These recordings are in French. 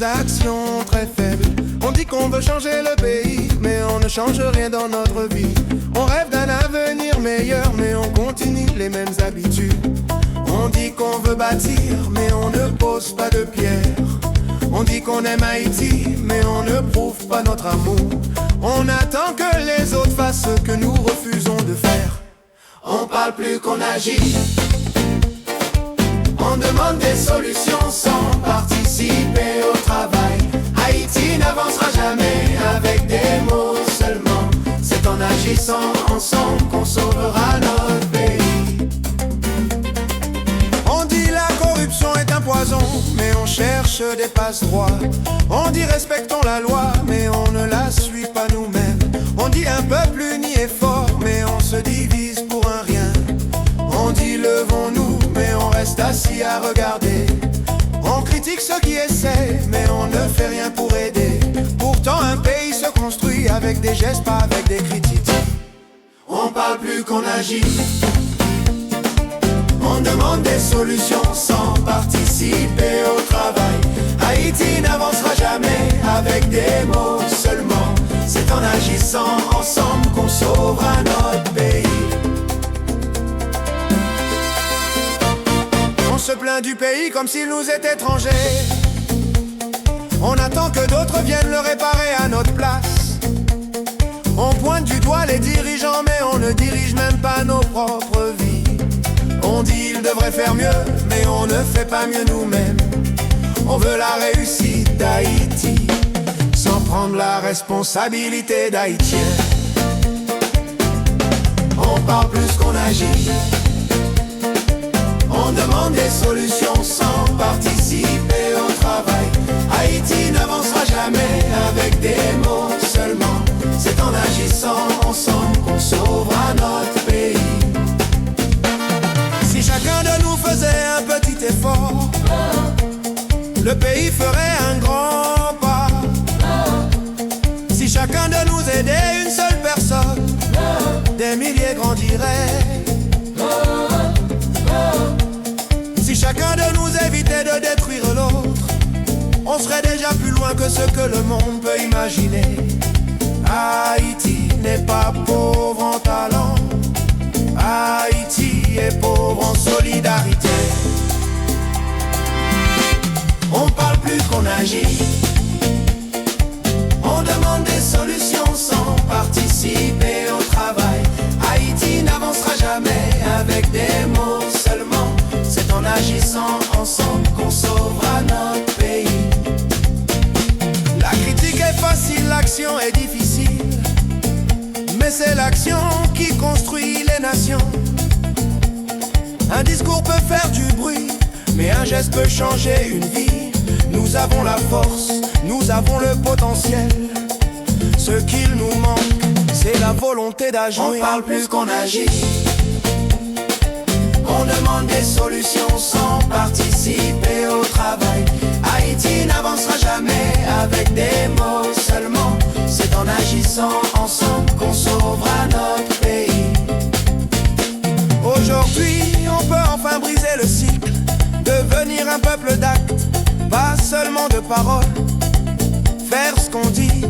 des actions très faibles. On dit qu'on veut changer le pays, mais on ne change rien dans notre vie. On rêve d'un avenir meilleur, mais on continue les mêmes habitudes. On dit qu'on veut bâtir, mais on ne pose pas de pierre. On dit qu'on aime Haïti, mais on ne prouve pas notre amour. On attend que les autres fassent ce que nous refusons de faire. On parle plus qu'on agit. On demande des solutions sans participer au travail. Haïti n'avancera jamais avec des mots seulement. C'est en agissant ensemble qu'on sauvera notre pays. On dit la corruption est un poison, mais on cherche des passe-droits. On dit respectons la loi, mais on ne la suit pas nous-mêmes. On dit un peuple uni est fort, mais on se divise pour un rien. On dit levons-nous, mais on reste assis à regarder. On critique ceux qui essaient, mais on ne fait rien pour aider. Pourtant un pays se construit avec des gestes, pas avec des critiques. On parle plus qu'on agit. On demande des solutions sans participer au travail. Haïti n'avancera jamais avec des mots seulement. C'est en agissant ensemble qu'on sauvera notre pays. On se plaint du pays comme s'il nous est étranger. On attend que d'autres viennent le réparer à notre place. On pointe du doigt les dirigeants, mais on ne dirige même pas nos propres vies. On dit ils devraient faire mieux, mais on ne fait pas mieux nous-mêmes. On veut la réussite d'Haïti, sans prendre la responsabilité d'Haïtiens. On parle plus qu'on agit. On demande des solutions sans participer au travail. Haïti n'avancera jamais avec des mots seulement. C'est en agissant ensemble qu'on sauvera notre pays. Si chacun de nous faisait un petit effort, le pays ferait un grand pas. Si chacun de nous aidait une seule personne, des milliers grandiraient. Si chacun de nous évitait de détruire l'autre, on serait déjà plus loin que ce que le monde peut imaginer. Haïti n'est pas pauvre en talent. Haïti est pauvre en solidarité. On parle plus qu'on agit. On demande des solutions sans participer au travail. Haïti n'avancera jamais avec des mots seulement. C'est en agissant ensemble qu'on sauvera notre pays. La critique est facile, l'action est difficile. Mais c'est l'action qui construit les nations. Un discours peut faire du bruit, mais un geste peut changer une vie. Nous avons la force, nous avons le potentiel. Ce qu'il nous manque, c'est la volonté d'agir. On parle plus qu'on agit. On demande des solutions sans participer au travail. Haïti n'avancera jamais avec des mots seulement. C'est en agissant ensemble qu'on sauvera notre pays. Aujourd'hui, on peut enfin briser le cycle, devenir un peuple d'actes, pas seulement de paroles. Faire ce qu'on dit,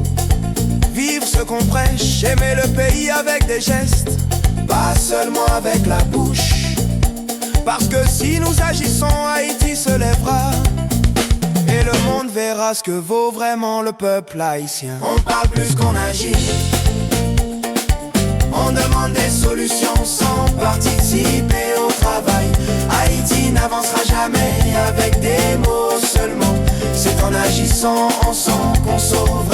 vivre ce qu'on prêche, aimer le pays avec des gestes, pas seulement avec la bouche. Parce que si nous agissons, Haïti se lèvera et le monde verra ce que vaut vraiment le peuple haïtien. On parle plus qu'on agit. On demande des solutions sans participer au travail. Haïti n'avancera jamais avec des mots seulement. C'est en agissant ensemble qu'on sauvera